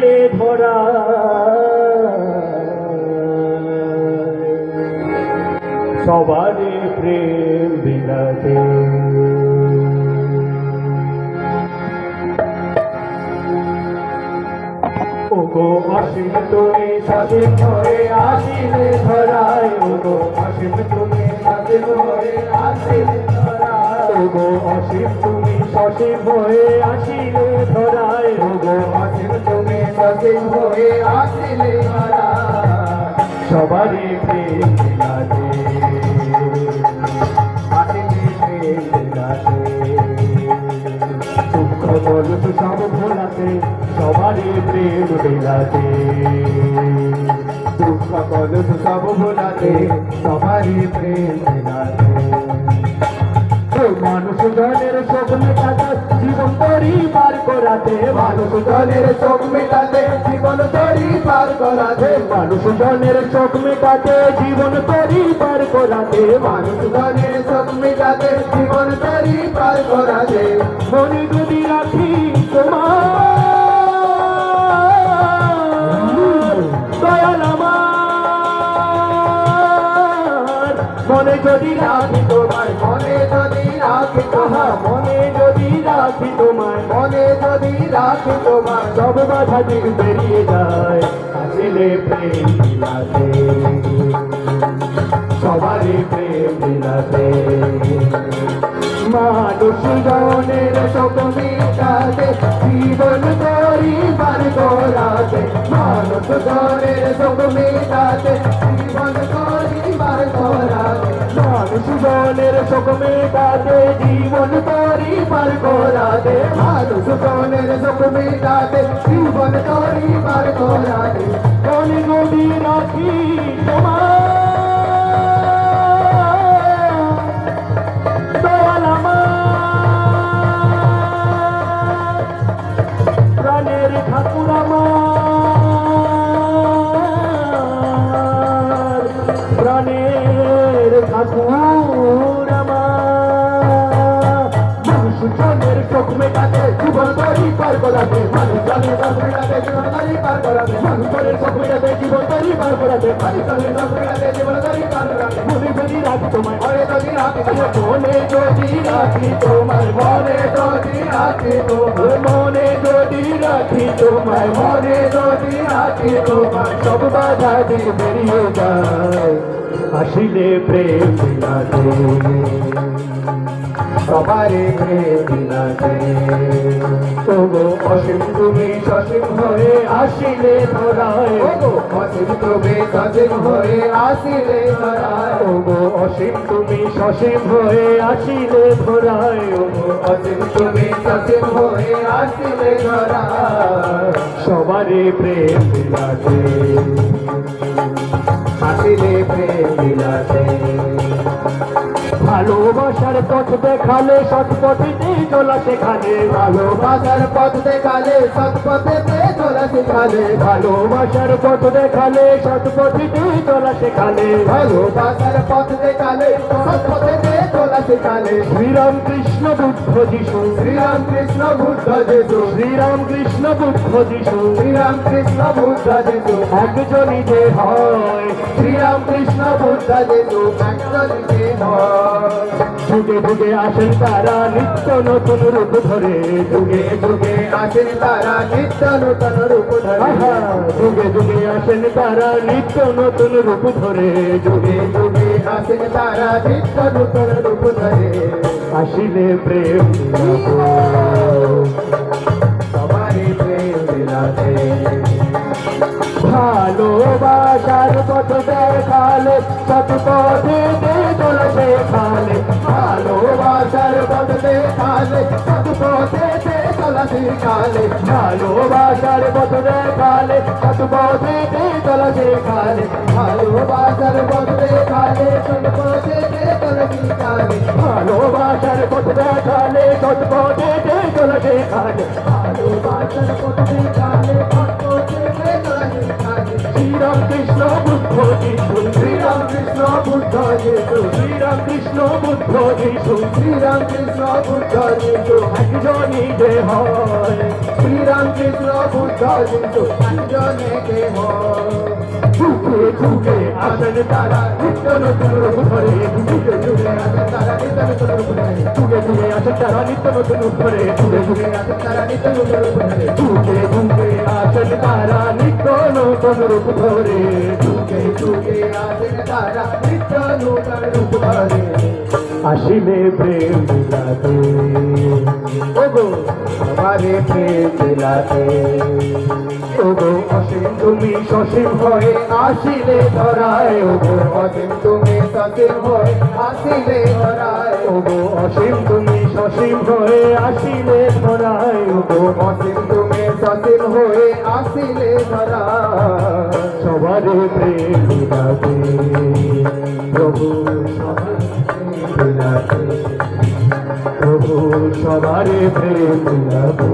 আসিলে ধরা সবারে প্রেম বিলাতে ওগো অসীম তুমি সসীম হয়ে আসিলে ধরায় ওগো অসীম তুমি সসীম হয়ে আসিলে ধরায় ওগো অসীম তুমি সসীম হয়ে আসিলে ধরায় ওগো অসীম তুমি সসীম হয়ে আসিলে ধরায় সবারই প্রেম বিলাতে আসিলে প্রেম বিলাতে দুঃখ বলুক সব ভোলাতে সবারই প্রেম বিলাতে দুঃখ বলুক সব ভোলাতে সবারই প্রেম বিলাতে মানুষ জনের শোক মেটাতে জীবন তরি পার করাতে মানুষ জনের শোক মেটাতে জীবন তরি পার করাতে মানুষ জনের শোক মেটাতে জীবন তরি পার করাতে মানুষ জনের শোক মেটাতে জীবন তরি পার করাতে মনে যদি রাখি তোমার দয়াল আমার মনে যদি রাখি তোমার মনে যদি রাখি তোমার মনে যদি রাখি তোমার মনে যদি রাখি তোমার সব বাধা দিক বেরিয়ে যায় আসিলে প্রেম বিলাতে সবারই প্রেম বিলাতে মানুষ জনের শোক মেটাতে জীবন তরি পার করাতে মানুষ জনের শোক মেটাতে জীবন তরি পার করাতে মানুষ জনের শোক মেটাতে জীবন তরি পার করাতে মানুষ জনের শোক মেটাতে জীবন তরি পার করাতে মনে যদি রাখি তোমার দয়াল আমার প্রাণের ঠাকুর আমার প্রাণের ঠাকুর আমার মানুষ জনের শোক মেটাতে জীবন তরি পার করাতে মানুষ জনের শোক মেটাতে জীবন তরি পার করাতে মানুষ জনের শোক মেটাতে জীবন তরি পার করাতে মানুষ জনের শোক মেটাতে জীবন তরি পার করাতে মনে যদি রাখি তোমায় মনে যদি রাখি মনে যদি রাখি তোমার মনে যদি রাখি তোমার মনে যদি রাখি তোমার মনে যদি রাখি তোমার সব বাধা দিয়ে বেরিয়ে যায় আসিলে প্রেম বিলাতে সবারই প্রেম বিলাতে ওগো অসীম তুমি সসীম হয়ে আসিলে ধরায় ওগো অসীম তুমি সসীম হয়ে আসিলে ধরায় ওগো অসীম তুমি সসীম হয়ে আসিলে ধরায় ওগো অসীম তুমি সসীম হয়ে আসিলে ধরায় সবারই প্রেম বিলাতে আসিলে প্রেম বিলাতে ভালোবাসার পথ দেখালে সৎ পথেতে চলা সেখানে ভালোবাসার পথ দেখালে সৎ পথেতে চলা সেখানে ভালোবাসার পথ দেখালে সৎ পথেতে চলা সেখানে ভালোবাসার পথ দেখালে সৎ পথেতে চলা সেখানে শ্রীরাম কৃষ্ণ বুদ্ধ যিশু শ্রীরাম কৃষ্ণ বুদ্ধ যিশু শ্রীরাম কৃষ্ণ বুদ্ধ যিশু শ্রীরাম কৃষ্ণ বুদ্ধ যিশু একজনই যে হয় শ্রীরাম কৃষ্ণ বুদ্ধ যিশু একজনই যে হয় যুগে যুগে আসেন তারা নিত্য নতুন রূপ ধরে যুগে যুগে আসেন তারা নিত্য নতুন রূপ ধরে যুগে যুগে আসেন তারা নিত্য নতুন রূপ ধরে যুগে যুগে আসেন তারা নিত্য নতুন রূপ ধরে আসিলে প্রেম সবারই প্রেম বিলাতে ভালোবাসার পথ দেখালে সৎ পথেতে চলা শেখালে ভালোবাসার পথ দেখালে সৎ পথেতে চলা শেখালে ভালোবাসার পথ দেখালে সৎ পথেতে চলা শেখালে ভালোবাসার পথ দেখালে সৎ পথেতে চলা শেখালে ভালোবাসার পথ দেখালে সৎ পথেতে চলা শেখালে ভালোবাসার পথ দেখালে সৎ পথেতে চলা শেখালে শ্রীরাম কৃষ্ণ বুদ্ধ যিশু শ্রীরাম কৃষ্ণ বুদ্ধ বুদ্ধ যিশু শ্রীরাম কৃষ্ণ বুদ্ধ যিশু শ্রীরাম কৃষ্ণ বুদ্ধ যিশু একজনই যে হয় শ্রীরাম কৃষ্ণ বুদ্ধ যিশু একজনে কে হয় যুগে যুগে আসেন তারা নিত্য নতুন রূপ ধরে যুগে যুগে আসেন তারা নিত্য নতুন রূপ ধরে যুগে যুগে আসেন তারা নিত্য নতুন রূপ ধরে যুগে যুগে আসেন তারা নিত্য নতুন রূপ ধরে যুগে যুগে আসেন তারা নিত্য নতুন রূপ ধরে যুগে যুগে আসেন তারা নিত্য নতুন রূপ ধরে আসিলে প্রেম বিলাতে ওগো আমারে প্রেম বিলাতে ওগো অসীম তুমি সসীম হয়ে আসিলে ধরায় ওগো অসীম তুমি সসীম হয়ে আসিলে ধরায় ওগো অসীম তুমি সসীম হয়ে আসিলে ধরায় ওগো অসীম তুমি সসীম হয়ে আসিলে ধরায় সবারে প্রেম বিলাতে প্রভু প্রভু সবারে প্রেম বিলাতে